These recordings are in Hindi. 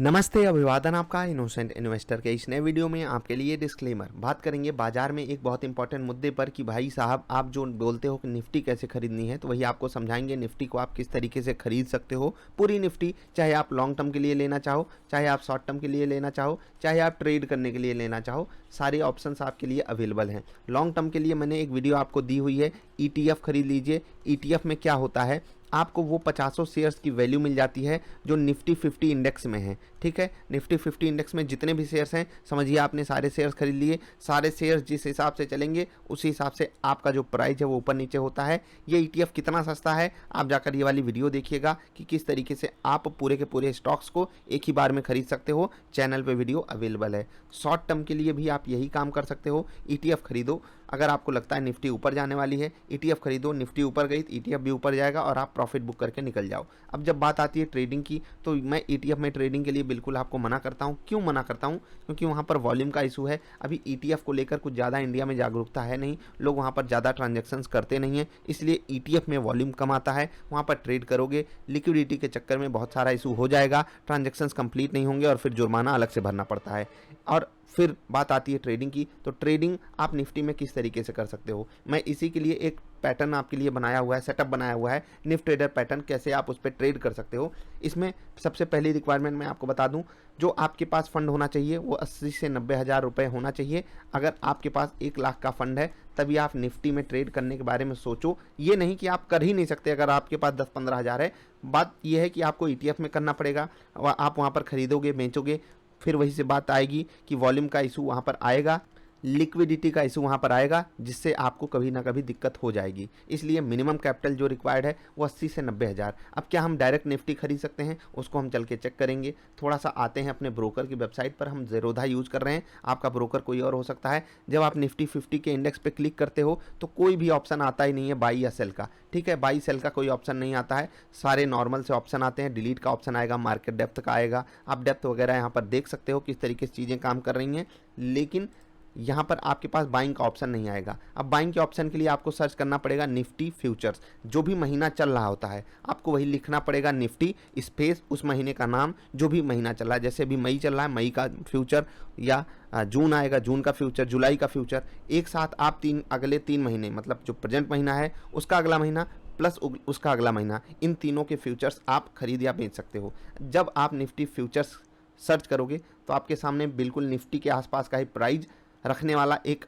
नमस्ते, अभिवादन आपका इनोसेंट इन्वेस्टर के इस नए वीडियो में आपके लिए डिस्क्लेमर। बात करेंगे बाजार में एक बहुत इंपॉर्टेंट मुद्दे पर कि भाई साहब आप जो बोलते हो कि निफ्टी कैसे खरीदनी है, तो वही आपको समझाएंगे। निफ्टी को आप किस तरीके से खरीद सकते हो, पूरी निफ्टी, चाहे आप लॉन्ग टर्म के लिए लेना चाहो, चाहे आप शॉर्ट टर्म के लिए लेना चाहो, चाहे आप ट्रेड करने के लिए लेना चाहो, सारे ऑप्शंस आपके लिए अवेलेबल हैं। लॉन्ग टर्म के लिए मैंने एक वीडियो आपको दी हुई है, ETF खरीद लीजिए। ETF में क्या होता है, आपको वो 50 शेयर्स की वैल्यू मिल जाती है जो निफ्टी 50 इंडेक्स में है। ठीक है, निफ्टी 50 इंडेक्स में जितने भी शेयर्स हैं, समझिए आपने सारे शेयर्स खरीद लिए। सारे शेयर्स जिस हिसाब से चलेंगे उसी हिसाब से आपका जो प्राइस है वो ऊपर नीचे होता है। ये ETF कितना सस्ता है, आप जाकर ये वाली वीडियो देखिएगा कि किस तरीके से आप पूरे के पूरे स्टॉक्स को एक ही बार में खरीद सकते हो। चैनल पे वीडियो अवेलेबल है। शॉर्ट टर्म के लिए भी आप यही काम कर सकते हो। ETF खरीदो, अगर आपको लगता है निफ्टी ऊपर जाने वाली है, ETF खरीदो। निफ्टी ऊपर गई तो ETF भी ऊपर जाएगा और आप प्रॉफिट बुक करके निकल जाओ। अब जब बात आती है ट्रेडिंग की, तो मैं ETF में ट्रेडिंग के लिए बिल्कुल आपको मना करता हूं। क्यों मना करता हूं? क्योंकि वहां पर वॉल्यूम का इशू है। अभी ETF को लेकर कुछ ज़्यादा इंडिया में जागरूकता है नहीं, लोग वहां पर ज़्यादा ट्रांजेक्शन्स करते नहीं है, इसलिए ETF में वॉल्यूम कम आता है। वहां पर ट्रेड करोगे, लिक्विडिटी के चक्कर में बहुत सारा इशू हो जाएगा, ट्रांजेक्शन्स कंप्लीट नहीं होंगे और फिर जुर्माना अलग से भरना पड़ता है। और फिर बात आती है ट्रेडिंग की, तो ट्रेडिंग आप निफ्टी में किस तरीके से कर सकते हो, मैं इसी के लिए एक पैटर्न आपके लिए बनाया हुआ है, सेटअप बनाया हुआ है, निफ्ट ट्रेडर पैटर्न, कैसे आप उस पर ट्रेड कर सकते हो। इसमें सबसे पहली रिक्वायरमेंट मैं आपको बता दूं, जो आपके पास फंड होना चाहिए वो 80 से 90 हज़ार रुपये होना चाहिए। अगर आपके पास 1 लाख का फंड है तभी आप निफ्टी में ट्रेड करने के बारे में सोचो। ये नहीं कि आप कर ही नहीं सकते अगर आपके पास 10-15 हज़ार है। बात यह है कि आपको ETF में करना पड़ेगा, आप वहाँ पर खरीदोगे बेचोगे, फिर वही से बात आएगी कि वॉल्यूम का इशू वहाँ पर आएगा, लिक्विडिटी का इशू वहाँ पर आएगा, जिससे आपको कभी ना कभी दिक्कत हो जाएगी। इसलिए मिनिमम कैपिटल जो रिक्वायर्ड है वो 80 से 90 हज़ार। अब क्या हम डायरेक्ट निफ्टी खरीद सकते हैं, उसको हम चल के चेक करेंगे। थोड़ा सा आते हैं अपने ब्रोकर की वेबसाइट पर, हम ज़ेरोधा यूज़ कर रहे हैं, आपका ब्रोकर कोई और हो सकता है। जब आप निफ्टी 50 के इंडेक्स पर क्लिक करते हो तो कोई भी ऑप्शन आता ही नहीं है बाई या सेल का। ठीक है, बाई सेल का कोई ऑप्शन नहीं आता है, सारे नॉर्मल से ऑप्शन आते हैं। डिलीट का ऑप्शन आएगा, मार्केट डेप्थ का आएगा, आप डेप्थ वगैरह यहाँ पर देख सकते हो किस तरीके से चीज़ें काम कर रही हैं। लेकिन यहाँ पर आपके पास बाइंग का ऑप्शन नहीं आएगा। अब बाइंग के ऑप्शन के लिए आपको सर्च करना पड़ेगा निफ्टी फ्यूचर्स। जो भी महीना चल रहा होता है आपको वही लिखना पड़ेगा, निफ्टी स्पेस उस महीने का नाम, जो भी महीना चल रहा है। जैसे अभी मई चल रहा है, मई का फ्यूचर, या जून आएगा, जून का फ्यूचर, जुलाई का फ्यूचर। एक साथ आप अगले 3 महीने, मतलब जो प्रेजेंट महीना है उसका अगला महीना प्लस उसका अगला महीना, इन तीनों के फ्यूचर्स आप खरीद या बेच सकते हो। जब आप निफ्टी फ्यूचर्स सर्च करोगे तो आपके सामने बिल्कुल निफ्टी के आसपास का ही प्राइस रखने वाला एक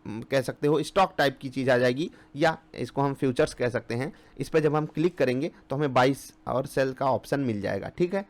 कह सकते हो स्टॉक टाइप की चीज़ आ जाएगी, या इसको हम फ्यूचर्स कह सकते हैं। इस पर जब हम क्लिक करेंगे तो हमें बाइस और सेल का ऑप्शन मिल जाएगा। ठीक है,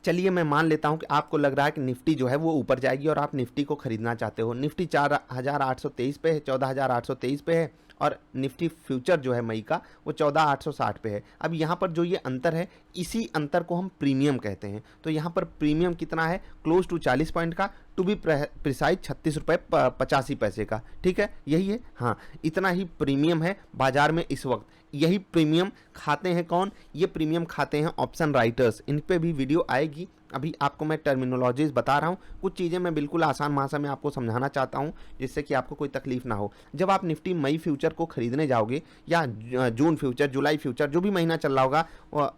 चलिए मैं मान लेता हूं कि आपको लग रहा है कि निफ्टी जो है वो ऊपर जाएगी और आप निफ्टी को खरीदना चाहते हो। निफ्टी 4823 पे है, 14823 पे है, और निफ्टी फ्यूचर जो है मई का वो 14860 पे है। अब यहाँ पर जो ये अंतर है, इसी अंतर को हम प्रीमियम कहते हैं। तो यहाँ पर प्रीमियम कितना है, क्लोज टू 40 पॉइंट का, टू बी प्रिसाइज 36 रुपये 85 पैसे का। ठीक है, यही है, हाँ, इतना ही प्रीमियम है बाजार में इस वक्त। यही प्रीमियम खाते हैं कौन, ये प्रीमियम खाते हैं ऑप्शन राइटर्स। इन पे भी वीडियो आएगी। अभी आपको मैं टर्मिनोलॉजीज बता रहा हूँ, कुछ चीज़ें मैं बिल्कुल आसान भाषा में आपको समझाना चाहता हूँ जिससे कि आपको कोई तकलीफ ना हो। जब आप निफ्टी मई फ्यूचर को खरीदने जाओगे, या जून फ्यूचर, जुलाई फ्यूचर, जो भी महीना चल रहा होगा,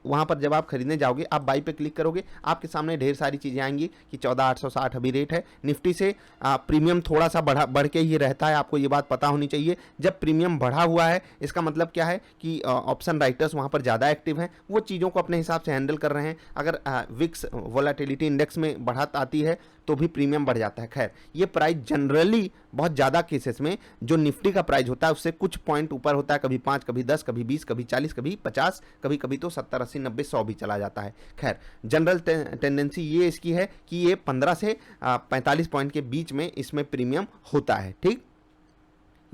वहाँ पर जब आप खरीदने जाओगे, आप बाई पे क्लिक करोगे, आपके सामने ढेर सारी चीज़ें आएंगी कि 14860 अभी रेट है। निफ्टी से प्रीमियम थोड़ा सा बढ़ के ही रहता है, आपको ये बात पता होनी चाहिए। जब प्रीमियम बढ़ा हुआ है इसका मतलब क्या है कि ऑप्शन राइटर्स वहाँ पर ज़्यादा एक्टिव हैं, वो चीज़ों को अपने हिसाब से हैंडल कर रहे हैं। अगर विक्स वोलेटिलिटी इंडेक्स में बढ़त आती है तो भी प्रीमियम बढ़ जाता है। खैर, ये प्राइस जनरली बहुत ज़्यादा केसेस में जो निफ्टी का प्राइस होता है उससे कुछ पॉइंट ऊपर होता है, कभी 5, कभी 10, कभी 20, कभी 40, कभी 50, कभी कभी तो 70, 80, 90, 100 भी चला जाता है। खैर, जनरल टेंडेंसी ये इसकी है कि ये 15 से 45 पॉइंट के बीच में इसमें प्रीमियम होता है। ठीक,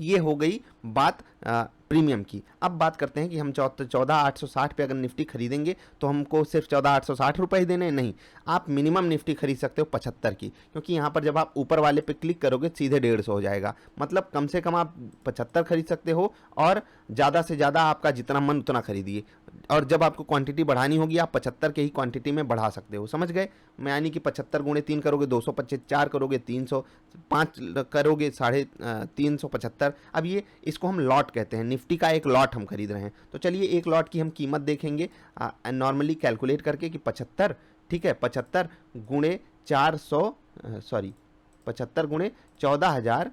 ये हो गई बात प्रीमियम की। अब बात करते हैं कि हम 14860 पे अगर निफ्टी खरीदेंगे तो हमको सिर्फ 14860 रुपये ही देने, नहीं, आप मिनिमम निफ्टी खरीद सकते हो 75 की, क्योंकि यहाँ पर जब आप ऊपर वाले पे क्लिक करोगे सीधे 150 हो जाएगा। मतलब कम से कम आप 75 खरीद सकते हो, और ज़्यादा से ज़्यादा आपका जितना मन उतना खरीदिए। और जब आपको क्वांटिटी बढ़ानी होगी आप 75 के ही क्वांटिटी में बढ़ा सकते हो, समझ गए। मैं यानी कि 75 गुणे 3 करोगे 225, 4 करोगे 300, 5 करोगे 375। अब ये इसको हम लॉट कहते हैं, निफ्टी का एक लॉट हम खरीद रहे हैं। तो चलिए एक लॉट की हम कीमत देखेंगे नॉर्मली कैलकुलेट करके कि 75 ठीक है, 75 गुणे 400, सॉरी 75 गुणे 14,000,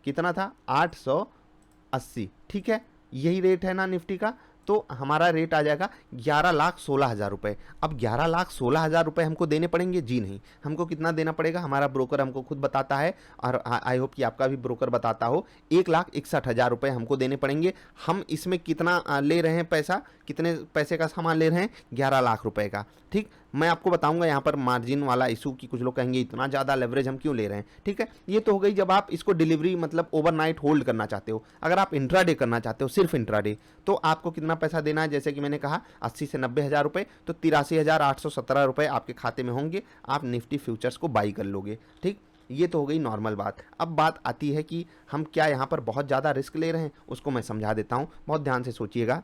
कितना था 880, ठीक है, यही रेट है ना निफ्टी का। तो हमारा रेट आ जाएगा 11,16,000 रुपये। अब 11,16,000 रुपये हमको देने पड़ेंगे? जी नहीं, हमको कितना देना पड़ेगा, हमारा ब्रोकर हमको खुद बताता है और आई होप कि आपका भी ब्रोकर बताता हो, 1,61,000 रुपये हमको देने पड़ेंगे। हम इसमें कितना ले रहे हैं पैसा, कितने पैसे का सामान ले रहे हैं, 11 लाख रुपए का। ठीक, मैं आपको बताऊंगा यहाँ पर मार्जिन वाला इशू की, कुछ लोग कहेंगे इतना ज़्यादा लेवरेज हम क्यों ले रहे हैं। ठीक है, ये तो हो गई जब आप इसको डिलीवरी मतलब ओवरनाइट होल्ड करना चाहते हो। अगर आप इंट्राडे करना चाहते हो, सिर्फ इंट्राडे, तो आपको कितना पैसा देना है, जैसे कि मैंने कहा 80 से 90,000 रुपये, तो 83,817 रुपये आपके खाते में होंगे, आप निफ्टी फ्यूचर्स को बाई कर लोगे। ठीक, ये तो हो गई नॉर्मल बात। अब बात आती है कि हम क्या यहाँ पर बहुत ज़्यादा रिस्क ले रहे हैं, उसको मैं समझा देता हूँ, बहुत ध्यान से सोचिएगा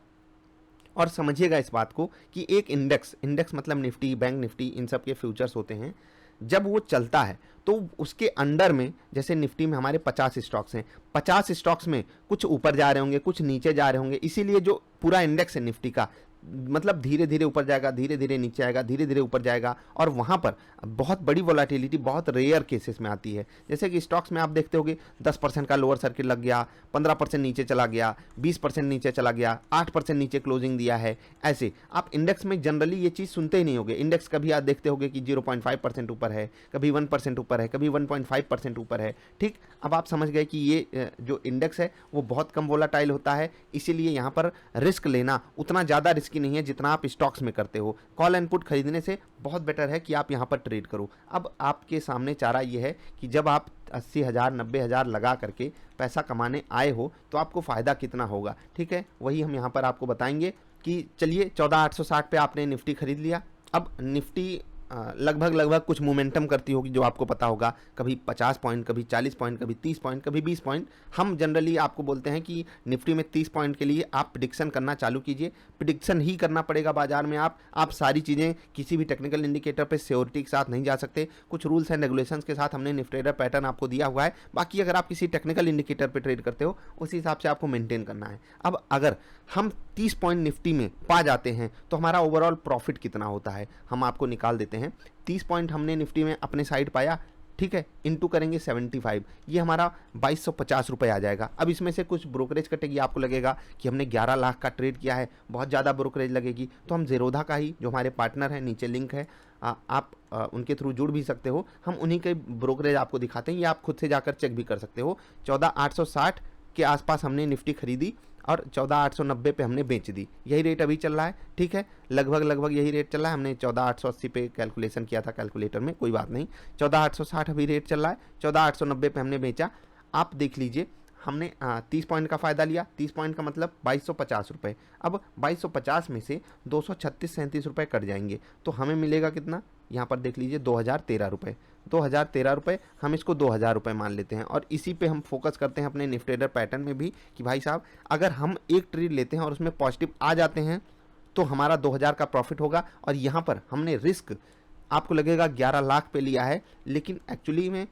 और समझिएगा इस बात को कि एक इंडेक्स मतलब निफ्टी, बैंक निफ्टी, इन सब के फ्यूचर्स होते हैं। जब वो चलता है तो उसके अंडर में, जैसे निफ्टी में हमारे 50 स्टॉक्स हैं, 50 स्टॉक्स में कुछ ऊपर जा रहे होंगे, कुछ नीचे जा रहे होंगे, इसीलिए जो पूरा इंडेक्स है निफ्टी का, मतलब धीरे धीरे ऊपर जाएगा, धीरे धीरे नीचे आएगा, धीरे धीरे ऊपर जाएगा, और वहाँ पर बहुत बड़ी वोलेटिलिटी बहुत रेयर केसेस में आती है। जैसे कि स्टॉक्स में आप देखते होगे 10% का लोअर सर्किट लग गया, 15% नीचे चला गया, 20% नीचे चला गया, 8% नीचे क्लोजिंग दिया है। ऐसे आप इंडेक्स में जनरली ये चीज़ सुनते ही नहीं होगे। इंडेक्स कभी आप देखते होगे कि 0.5% ऊपर है, कभी 1% ऊपर है, कभी 1.5% ऊपर है। ठीक, अब आप समझ गए कि ये जो इंडेक्स है वो बहुत कम वोलाटाइल होता है, इसीलिए यहाँ पर रिस्क लेना उतना ज़्यादा रिस्की नहीं है जितना आप स्टॉक्स में करते हो। कॉल एंड पुट खरीदने से बहुत बेटर है कि आप यहाँ पर ट्रेड करो। अब आपके सामने चारा ये है कि जब आप 80,000 90,000 लगा करके पैसा कमाने आए हो तो आपको फ़ायदा कितना होगा। ठीक है, वही हम यहाँ पर आपको बताएंगे कि चलिए 14,860 पे आपने निफ्टी खरीद लिया। अब निफ्टी लगभग कुछ मोमेंटम करती होगी, जो आपको पता होगा, कभी 50 पॉइंट, कभी 40 पॉइंट, कभी 30 पॉइंट, कभी 20 पॉइंट। हम जनरली आपको बोलते हैं कि निफ्टी में 30 पॉइंट के लिए आप प्रिडिक्शन करना चालू कीजिए। प्रिडिक्शन ही करना पड़ेगा बाजार में। आप सारी चीज़ें किसी भी टेक्निकल इंडिकेटर पे श्योरिटी के साथ नहीं जा सकते। कुछ रूल्स एंड रेगुलेशंस के साथ हमने निफ्टी ट्रेडर पैटर्न आपको दिया हुआ है। बाकी अगर आप किसी टेक्निकल इंडिकेटर पर ट्रेड करते हो, उस हिसाब से आपको मेंटेन करना है। अब अगर हम 30 पॉइंट निफ्टी में पा जाते हैं तो हमारा ओवरऑल प्रॉफिट कितना होता है, हम आपको निकाल देते हैं। 30 पॉइंट हमने निफ्टी में अपने साइड पाया, ठीक है, इनटू करेंगे 75, ये हमारा 2250 रुपये आ जाएगा। अब इसमें से कुछ ब्रोकरेज कटेगी, आपको लगेगा कि हमने 11 लाख का ट्रेड किया है, बहुत ज़्यादा ब्रोकरेज लगेगी, तो हम ज़ेरोधा का ही, जो हमारे पार्टनर हैं, नीचे लिंक है, आप उनके थ्रू जुड़ भी सकते हो, हम उन्हीं के ब्रोकरेज आपको दिखाते हैं, या आप खुद से जाकर चेक भी कर सकते हो। 14,860 के आसपास हमने निफ्टी खरीदी और 14,890 पे हमने बेच दी। यही रेट अभी चल रहा है। ठीक है, लगभग यही रेट चल रहा है। हमने 14,880 पे कैलकुलेशन किया था कैलकुलेटर में, कोई बात नहीं। 14,860 अभी रेट चल रहा है, 14,890 पे हमने बेचा। आप देख लीजिए, हमने 30 पॉइंट का फ़ायदा लिया। 30 पॉइंट का मतलब 2250 रुपये। अब 2250 में से 236-37 रुपये कट जाएंगे, तो हमें मिलेगा कितना, यहाँ पर देख लीजिए 2013 रुपये। 2013 रुपये, हम इसको 2000 रुपये मान लेते हैं, और इसी पे हम फोकस करते हैं अपने निफ्टी ट्रेडर पैटर्न में भी कि भाई साहब, अगर हम एक ट्रेड लेते हैं और उसमें पॉजिटिव आ जाते हैं तो हमारा 2000 का प्रॉफिट होगा। और यहाँ पर हमने रिस्क, आपको लगेगा 11 लाख पे लिया है, लेकिन एक्चुअली में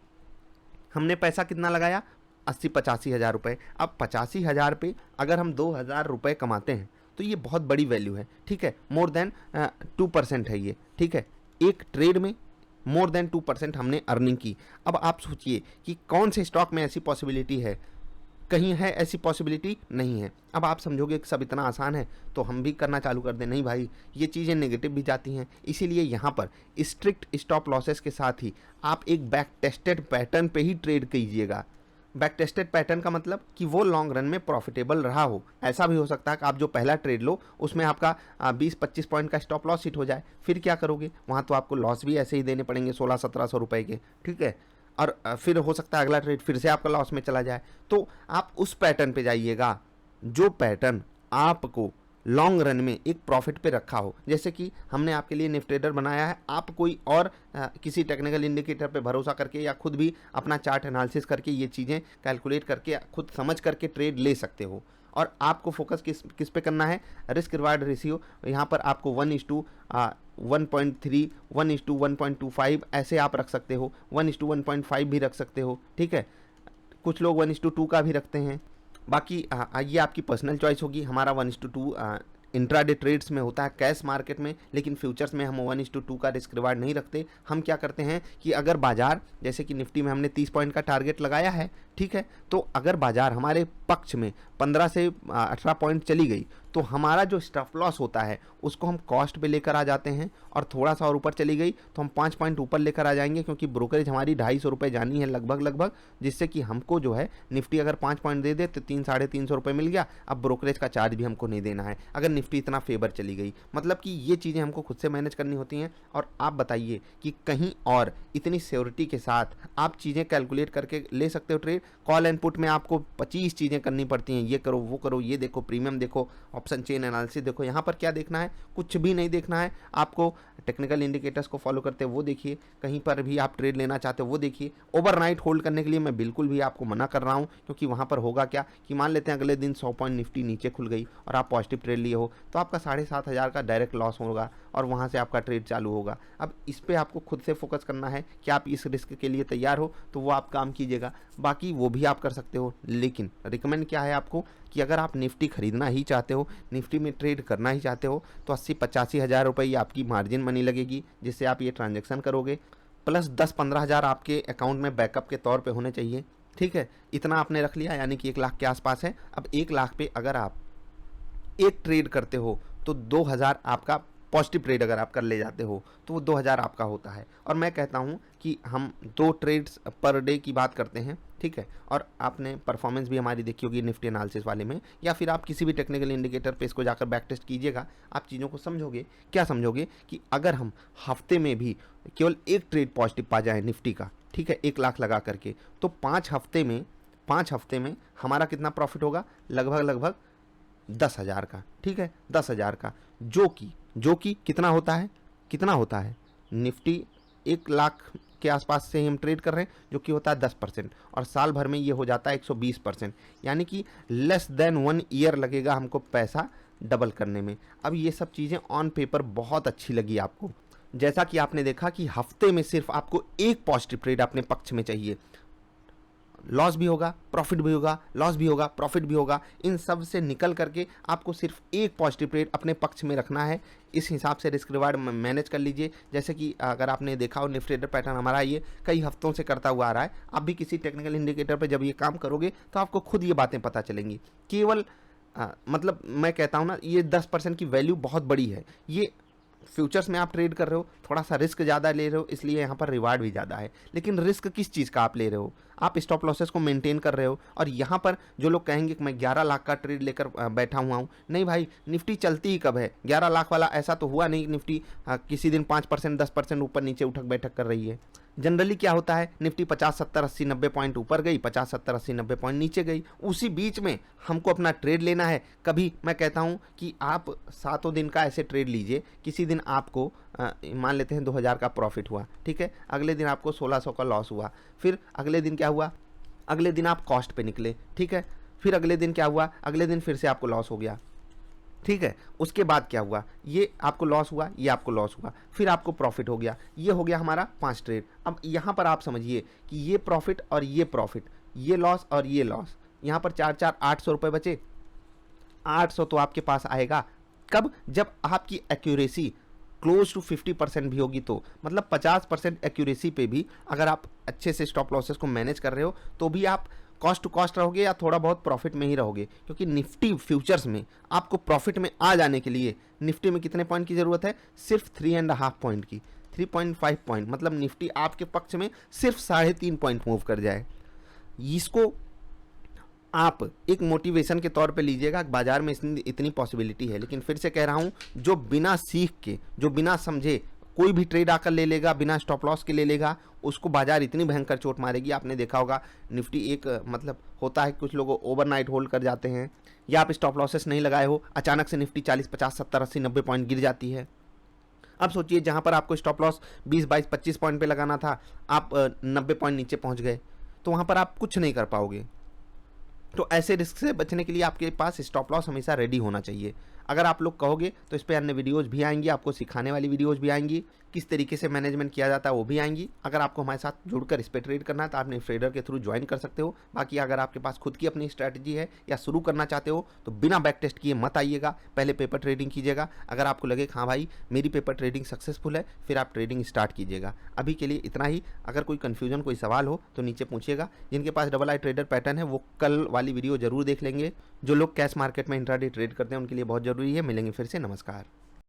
हमने पैसा कितना लगाया, 80-85 हज़ार रुपये। अब 85 हज़ार पे अगर हम 2000 रुपये कमाते हैं तो ये बहुत बड़ी वैल्यू है। ठीक है, मोर देन 2% है ये। ठीक है, एक ट्रेड में मोर देन 2% हमने अर्निंग की। अब आप सोचिए कि कौन से स्टॉक में ऐसी पॉसिबिलिटी है, कहीं है ऐसी पॉसिबिलिटी नहीं है। अब आप समझोगे कि सब इतना आसान है तो हम भी करना चालू कर दें। नहीं भाई, ये चीज़ें नेगेटिव भी जाती हैं, इसीलिए यहाँ पर स्ट्रिक्ट स्टॉप लॉसेस के साथ ही आप एक बैक टेस्टेड पैटर्न पे ही ट्रेड कीजिएगा। बैक टेस्टेड पैटर्न का मतलब कि वो लॉन्ग रन में प्रॉफिटेबल रहा हो। ऐसा भी हो सकता है कि आप जो पहला ट्रेड लो उसमें आपका 20-25 पॉइंट का स्टॉप लॉस हिट हो जाए, फिर क्या करोगे, वहाँ तो आपको लॉस भी ऐसे ही देने पड़ेंगे 1600-1700 रुपये के। ठीक है, और फिर हो सकता है अगला ट्रेड फिर से आपका लॉस में चला जाए। तो आप उस पैटर्न पे जाइएगा जो पैटर्न आपको लॉन्ग रन में एक प्रॉफिट पे रखा हो। जैसे कि हमने आपके लिए निफ्टी ट्रेडर बनाया है, आप कोई और किसी टेक्निकल इंडिकेटर पे भरोसा करके या खुद भी अपना चार्ट एनालिसिस करके ये चीज़ें कैलकुलेट करके खुद समझ करके ट्रेड ले सकते हो। और आपको फोकस किस पे करना है, रिस्क रिवार्ड रेशियो। यहाँ पर आपको 1:1.3, 1:1.25 ऐसे आप रख सकते हो, 1:1.5 भी रख सकते हो। ठीक है, कुछ लोग 1:2 का भी रखते हैं। बाकी ये आपकी पर्सनल चॉइस होगी। हमारा 1:2 इंट्राडे ट्रेड्स में होता है, कैश मार्केट में, लेकिन फ्यूचर्स में हम 1:2 का रिस्क रिवार्ड नहीं रखते। हम क्या करते हैं कि अगर बाजार, जैसे कि निफ्टी में हमने 30 पॉइंट का टारगेट लगाया है, ठीक है, तो अगर बाजार हमारे पक्ष में 15 से 18 पॉइंट चली गई तो हमारा जो स्टॉप लॉस होता है उसको हम कॉस्ट पे लेकर आ जाते हैं, और थोड़ा सा और ऊपर चली गई तो हम 5 पॉइंट ऊपर लेकर आ जाएंगे, क्योंकि ब्रोकरेज हमारी 250 रुपये जानी है लगभग, जिससे कि हमको जो है निफ्टी अगर 5 पॉइंट दे दे तो 300-350 रुपये मिल गया। अब ब्रोकरेज का चार्ज भी हमको नहीं देना है अगर निफ्टी इतना फेवर चली गई। मतलब कि ये चीज़ें हमको खुद से मैनेज करनी होती हैं। और आप बताइए कि कहीं और इतनी श्योरिटी के साथ आप चीज़ें कैलकुलेट करके ले सकते हो ट्रेड? कॉल एंड पुट में आपको 25 चीज़ें करनी पड़ती हैं, ये करो वो करो, ये देखो प्रीमियम देखो, ऑप्शन चेन एनालिसिस देखो। यहाँ पर क्या देखना है? कुछ भी नहीं देखना है आपको। टेक्निकल इंडिकेटर्स को फॉलो करते हो वो देखिए, कहीं पर भी आप ट्रेड लेना चाहते हो वो देखिए। ओवरनाइट होल्ड करने के लिए मैं बिल्कुल भी आपको मना कर रहा हूँ, क्योंकि वहाँ पर होगा क्या कि मान लेते हैं अगले दिन 100 पॉइंट निफ्टी नीचे खुल गई और आप पॉजिटिव ट्रेड लिए हो, तो आपका 7,500 का डायरेक्ट लॉस होगा और वहाँ से आपका ट्रेड चालू होगा। अब इस पर आपको खुद से फोकस करना है कि आप इस रिस्क के लिए तैयार हो तो वो आप काम कीजिएगा, बाकी वो भी आप कर सकते हो। लेकिन रिकमेंड क्या है आपको कि अगर आप निफ्टी खरीदना ही चाहते हो, निफ्टी में ट्रेड करना ही चाहते हो, तो 80-85 हज़ार रुपये आपकी मार्जिन मनी लगेगी जिससे आप ये ट्रांजैक्शन करोगे, प्लस 10-15 हज़ार आपके अकाउंट में बैकअप के तौर पे होने चाहिए। ठीक है, इतना आपने रख लिया, यानी कि 1 लाख के आसपास है। अब 1 लाख पे अगर आप एक ट्रेड करते हो तो 2,000 आपका पॉजिटिव ट्रेड अगर आप कर ले जाते हो तो वो 2,000 आपका होता है। और मैं कहता हूँ कि हम 2 ट्रेड्स पर डे की बात करते हैं, ठीक है। और आपने परफॉर्मेंस भी हमारी देखी होगी निफ्टी एनालिसिस वाले में, या फिर आप किसी भी टेक्निकल इंडिकेटर पे इसको जाकर बैक टेस्ट कीजिएगा, आप चीज़ों को समझोगे। क्या समझोगे? कि अगर हम हफ्ते में भी केवल एक ट्रेड पॉजिटिव पा जाए निफ्टी का, ठीक है, 1 लाख लगा करके, तो 5 हफ्ते में हमारा कितना प्रॉफिट होगा? लगभग 10,000 का, ठीक है, 10,000 का, जो कि कितना होता है निफ्टी 1 लाख के आसपास से ही हम ट्रेड कर रहे हैं, जो कि होता है 10%, और साल भर में ये हो जाता है 120%, यानी कि लेस देन 1 ईयर लगेगा हमको पैसा डबल करने में। अब ये सब चीज़ें ऑन पेपर बहुत अच्छी लगी आपको, जैसा कि आपने देखा कि हफ्ते में सिर्फ आपको एक पॉजिटिव ट्रेड अपने पक्ष में चाहिए। लॉस भी होगा, प्रॉफिट भी होगा, लॉस भी होगा, प्रॉफिट भी होगा, इन सब से निकल करके आपको सिर्फ एक पॉजिटिव ट्रेड अपने पक्ष में रखना है। इस हिसाब से रिस्क रिवार्ड मैनेज कर लीजिए। जैसे कि अगर आपने देखा हो निफ्टी ट्रेडर पैटर्न हमारा ये कई हफ्तों से करता हुआ आ रहा है। आप भी किसी टेक्निकल इंडिकेटर पर जब ये काम करोगे तो आपको खुद ये बातें पता चलेंगी। केवल मतलब मैं कहता हूँ ना, ये 10% की वैल्यू बहुत बड़ी है। ये फ्यूचर्स में आप ट्रेड कर रहे हो, थोड़ा सा रिस्क ज़्यादा ले रहे हो, इसलिए यहाँ पर रिवार्ड भी ज़्यादा है। लेकिन रिस्क किस चीज़ का आप ले रहे हो? आप स्टॉप लॉसेस को मेंटेन कर रहे हो। और यहाँ पर जो लोग कहेंगे कि मैं 11 लाख का ट्रेड लेकर बैठा हुआ हूँ, नहीं भाई, निफ्टी चलती ही कब है? 11 लाख वाला ऐसा तो हुआ नहीं निफ्टी किसी दिन 5% 10% ऊपर नीचे उठक बैठक कर रही है। जनरली क्या होता है, निफ्टी 50 70 80 90 पॉइंट ऊपर गई, 50 70 80 90 पॉइंट नीचे गई, उसी बीच में हमको अपना ट्रेड लेना है। कभी मैं कहता हूँ कि आप 7 दिन का ऐसे ट्रेड लीजिए, किसी दिन आपको मान लेते हैं 2,000 का प्रॉफिट हुआ, ठीक है, अगले दिन आपको 1,600 का लॉस हुआ, फिर अगले दिन क्या हुआ? अगले दिन आप कॉस्ट पे निकले, ठीक है, फिर अगले दिन क्या हुआ? अगले दिन फिर से आपको लॉस हो गया, ठीक है। उसके बाद क्या हुआ? ये आपको लॉस हुआ, ये आपको लॉस हुआ, फिर आपको प्रॉफिट हो गया। ये हो गया हमारा 5 ट्रेड। अब यहाँ पर आप समझिए कि ये प्रॉफिट और ये प्रॉफिट, ये लॉस और ये लॉस, यहाँ पर 4-4 800 रुपये बचे। 800 तो आपके पास आएगा कब? जब आपकी एक्यूरेसी क्लोज टू 50% भी होगी, तो मतलब 50% एक्यूरेसी पे भी अगर आप अच्छे से स्टॉप लॉसेस को मैनेज कर रहे हो तो भी आप कॉस्ट टू कॉस्ट रहोगे या थोड़ा बहुत प्रॉफिट में ही रहोगे। क्योंकि निफ्टी फ्यूचर्स में आपको प्रॉफिट में आ जाने के लिए निफ्टी में कितने पॉइंट की ज़रूरत है? सिर्फ 3.5 पॉइंट की, 3.5 पॉइंट, मतलब निफ्टी आपके पक्ष में सिर्फ 3.5 पॉइंट मूव कर जाए। इसको आप एक मोटिवेशन के तौर पे लीजिएगा। बाजार में इतनी पॉसिबिलिटी है, लेकिन फिर से कह रहा हूँ, जो बिना सीख के, जो बिना समझे कोई भी ट्रेड आकर ले लेगा, बिना स्टॉप लॉस के ले लेगा, उसको बाजार इतनी भयंकर चोट मारेगी। आपने देखा होगा निफ्टी एक मतलब होता है, कुछ लोग ओवरनाइट होल्ड कर जाते हैं, या आप स्टॉप लॉसेस नहीं लगाए हो, अचानक से निफ्टी 40 50 70 80 90 पॉइंट गिर जाती है। अब सोचिए, जहाँ पर आपको स्टॉप लॉस 20 22 25 पॉइंट पे लगाना था, आप 90 पॉइंट नीचे पहुँच गए, तो वहाँ पर आप कुछ नहीं कर पाओगे। तो ऐसे रिस्क से बचने के लिए आपके पास स्टॉप लॉस हमेशा रेडी होना चाहिए। अगर आप लोग कहोगे तो इस पे अन्य वीडियोज़ भी आएंगी, आपको सिखाने वाली वीडियोज़ भी आएंगी, किस तरीके से मैनेजमेंट किया जाता है वो भी आएंगी। अगर आपको हमारे साथ जुड़कर इस पे ट्रेड करना है तो आप ट्रेडर के थ्रू ज्वाइन कर सकते हो। बाकी अगर आपके पास खुद की अपनी स्ट्रैटेजी है या शुरू करना चाहते हो तो बिना बैक टेस्ट किए मत आइएगा, पहले पेपर ट्रेडिंग कीजिएगा। अगर आपको लगे हाँ भाई मेरी पेपर ट्रेडिंग सक्सेसफुल है, फिर आप ट्रेडिंग स्टार्ट कीजिएगा। अभी के लिए इतना ही। अगर कोई कन्फ्यूजन, कोई सवाल हो तो नीचे पूछिएगा। जिनके पास डबल आई ट्रेडर पैटर्न है वो कल वाली वीडियो जरूर देख लेंगे। जो लोग कैश मार्केट में इंट्राडे ट्रेड करते हैं उनके लिए बहुत जरूरी है। मिलेंगे फिर से, नमस्कार।